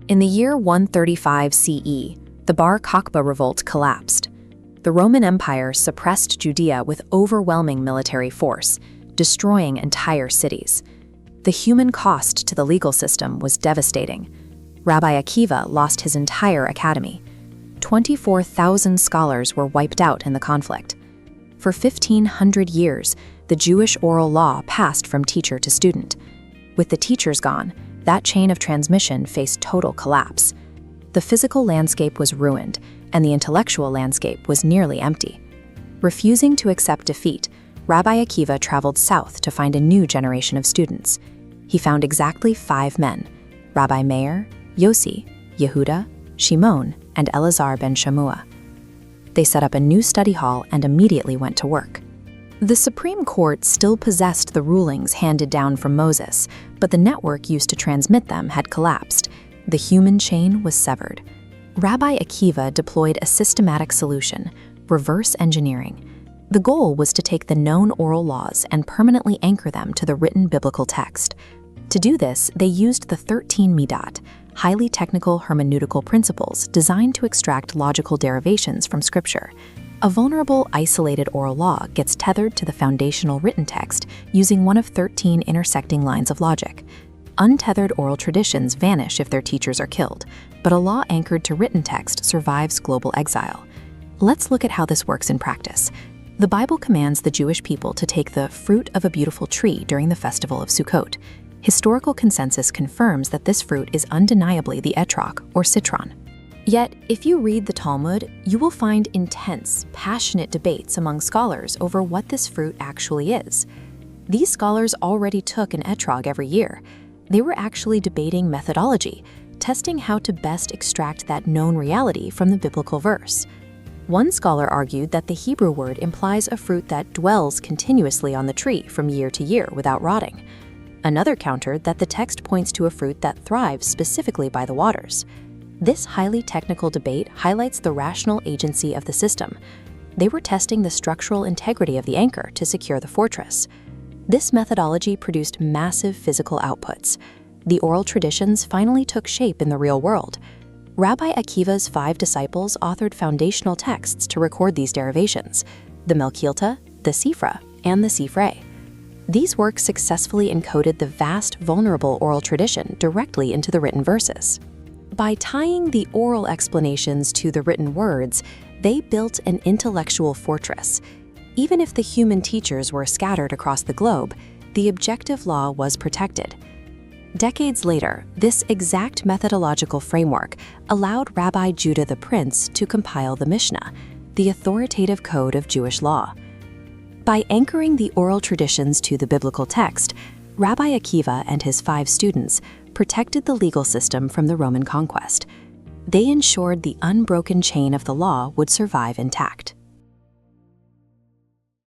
In the year 135 CE, the Bar Kokhba revolt collapsed. The Roman Empire suppressed Judea with overwhelming military force, destroying entire cities. The human cost to the legal system was devastating. Rabbi Akiva lost his entire academy. 24,000 scholars were wiped out in the conflict. For 1,500 years, the Jewish oral law passed from teacher to student. With the teachers gone, that chain of transmission faced total collapse. The physical landscape was ruined, and the intellectual landscape was nearly empty. Refusing to accept defeat, Rabbi Akiva traveled south to find a new generation of students. He found exactly 5 men: Rabbi Meir, Yossi, Yehuda, Shimon, and Elazar ben Shamua. They set up a new study hall and immediately went to work. The Supreme Court still possessed the rulings handed down from Moses, but the network used to transmit them had collapsed. The human chain was severed. Rabbi Akiva deployed a systematic solution: reverse engineering. The goal was to take the known oral laws and permanently anchor them to the written biblical text. To do this, they used the 13 Midot, highly technical hermeneutical principles designed to extract logical derivations from Scripture. A vulnerable, isolated oral law gets tethered to the foundational written text using one of 13 intersecting lines of logic. Untethered oral traditions vanish if their teachers are killed, but a law anchored to written text survives global exile. Let's look at how this works in practice. The Bible commands the Jewish people to take the fruit of a beautiful tree during the festival of Sukkot. Historical consensus confirms that this fruit is undeniably the etrog, or citron. Yet, if you read the Talmud, you will find intense, passionate debates among scholars over what this fruit actually is. These scholars already took an etrog every year. They were actually debating methodology, testing how to best extract that known reality from the biblical verse. One scholar argued that the Hebrew word implies a fruit that dwells continuously on the tree from year to year without rotting. Another countered that the text points to a fruit that thrives specifically by the waters. This highly technical debate highlights the rational agency of the system. They were testing the structural integrity of the anchor to secure the fortress. This methodology produced massive physical outputs. The oral traditions finally took shape in the real world. Rabbi Akiva's 5 disciples authored foundational texts to record these derivations: the Melchilta, the Sifra, and the Sifrei. These works successfully encoded the vast, vulnerable oral tradition directly into the written verses. By tying the oral explanations to the written words, they built an intellectual fortress. Even if the human teachers were scattered across the globe, the objective law was protected. Decades later, this exact methodological framework allowed Rabbi Judah the Prince to compile the Mishnah, the authoritative code of Jewish law. By anchoring the oral traditions to the biblical text, Rabbi Akiva and his 5 students protected the legal system from the Roman conquest. They ensured the unbroken chain of the law would survive intact.